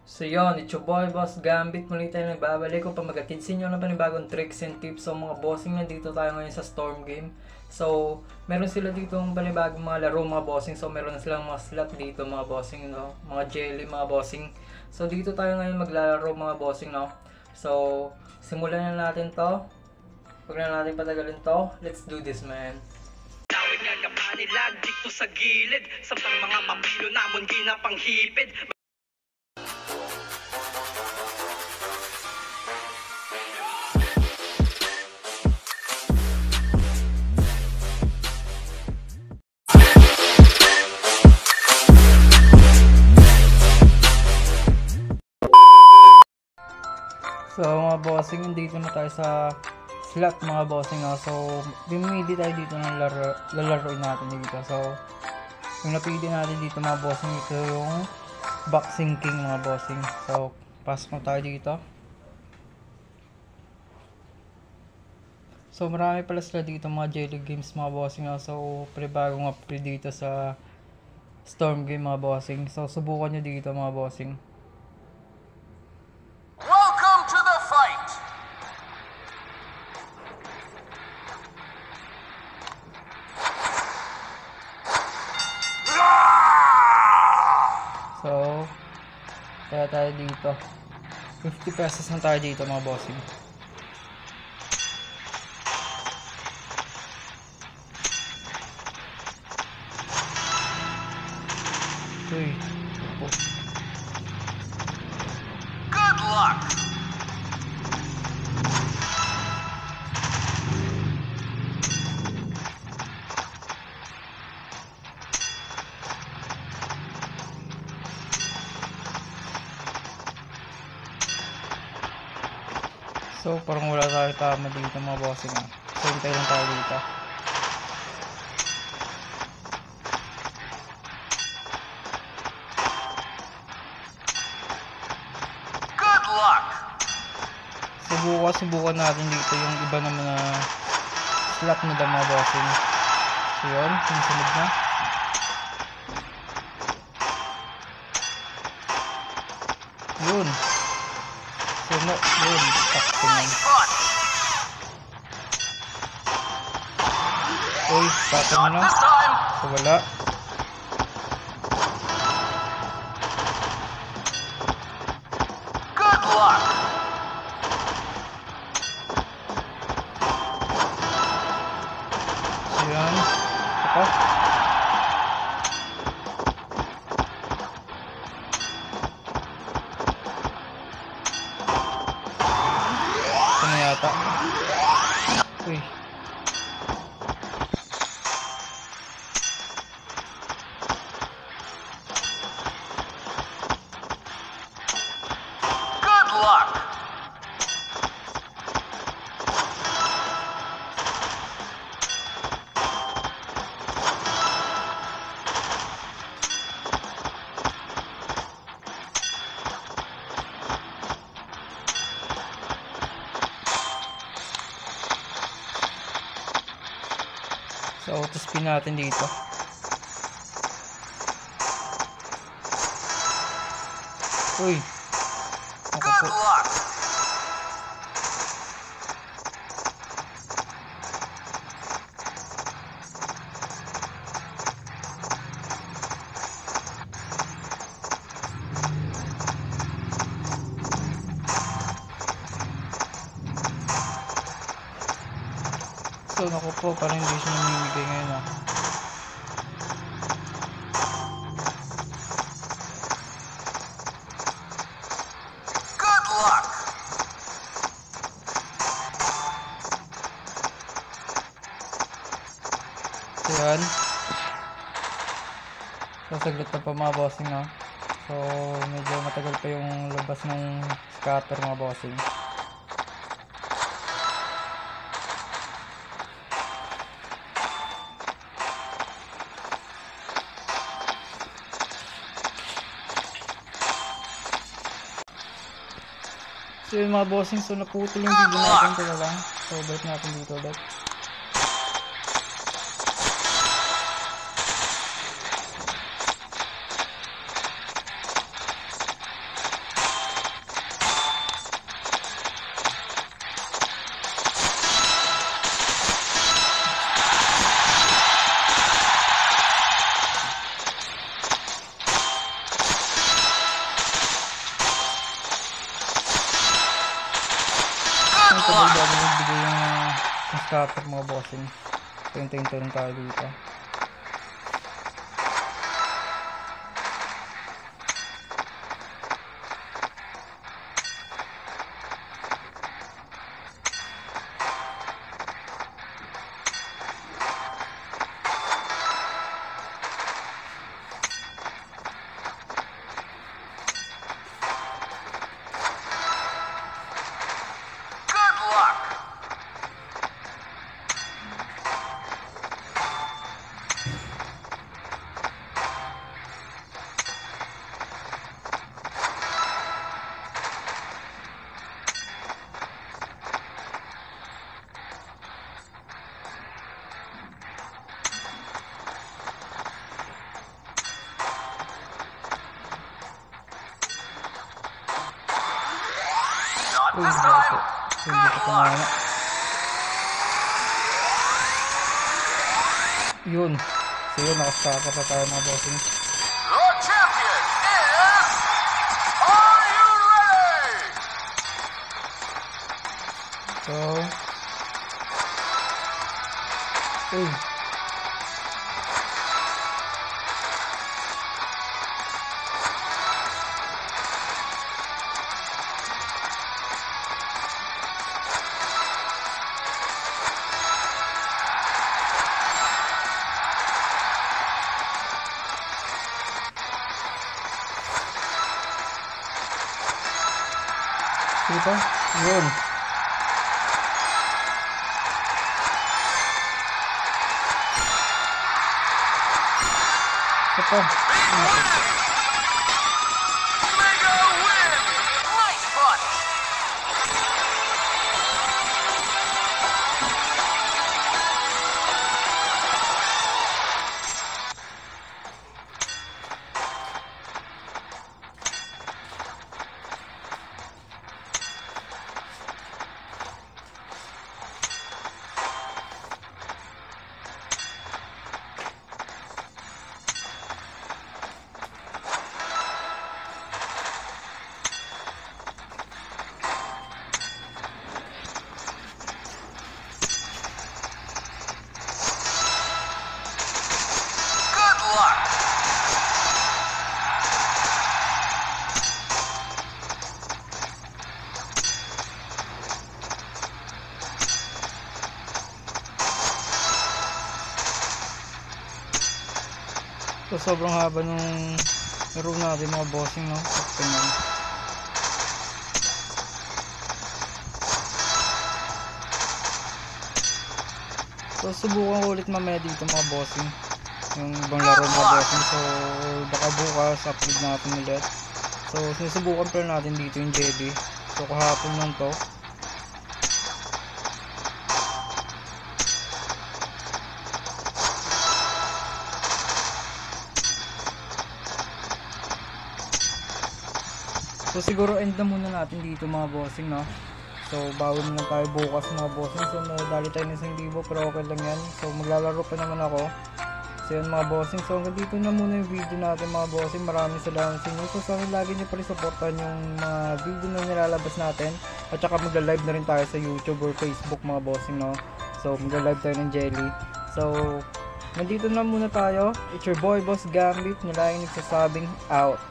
So yun, it's your boy Boss Gambit. Muli tayo nagbabalik ko pa mag-atid na panibagong tricks and tips. So mga bossing, nandito tayo ngayon sa Storm Game. So meron sila dito ng panibagong mga laro mga bossing. So meron silang mga slot dito mga bossing, no? Mga jelly mga bossing. So dito tayo ngayon maglalaro mga bossing, no? So simulan na natin to. Huwag na natin patagalin to. Let's do this, man. Tawid nga kapanilag dito sa gilid. Samtang mga papilo namon ginapanghipid. So mga bossing, dito na tayo sa slot mga bossing, no? So bumili tayo dito ng lalaroin natin dito. So yung napili natin dito mga bossing, ito yung Boxing King mga bossing. So pasok na tayo dito. So marami pala sila dito mga jelly games mga bossing, no? So bagong upgrade dito sa Storm Game mga bossing. So subukan nyo dito mga bossing. So, kaya tayo dito. 50 pesos na tayo dito mga bossing. Uy. Good luck! So, parang wala tayo tama dito mga bossing. So, hintay lang tayo dito. Good luck! Subukan natin dito yung iba naman na slot nila mga bossing. So, yun. Yung sunod na. Yun. So, no. Yun. Nice punch! Uy, patang na. This time! So, wala. Good luck! So, yan. Ito. Ito na yata. Uy. Good luck! So, auto spin natin dito. Uy. Good luck! So, naku po, parang hindi siya namimigay ngayon, ah. Good luck! So, yan. So, saglit na pa mga bossing, no? So, medyo matagal pa yung labas ng scatter mga bossing. So yun mga bossing, so naputol yung video natin, kaya lang. So balik natin dito ulit. dito ba nagbigay yung scatter mga bossing. So hintayin lang tayo dito. Uy, bakit? Hindi ko kumana. Yun. So yun, nakasaka pa tayo mga bossing. The champion is... Are you ready? So... Uy. Dito? Yun. Ito. Mega win! Nice punch! So sobrang haba nung laro natin mga bossing, no? Tingnan. So subukan ko ulit mamaya dito mga bossing, yung ibang laro mga bossing. So baka bukas upload natin ulit. So sinusubukan pa natin dito yung jelly. So kahapon lang to. So siguro end na muna natin dito mga bossing, no? So bawi na lang tayo bukas mga bossing. So nadali tayo ng 1,000 pero okay lang yan. So maglalaro pa naman ako. So yun mga bossing. So hanggang dito na muna yung video natin mga bossing. Maraming salamat sa inyo. So sana lagi nyo pa rin supportan yung mga video na nilalabas natin. At saka magla-live na rin tayo sa YouTube or Facebook mga bossing, no? So magla-live tayo ng jelly. So nandito na muna tayo. It's your boy Boss Gambit. Nila yung nagsasabing out.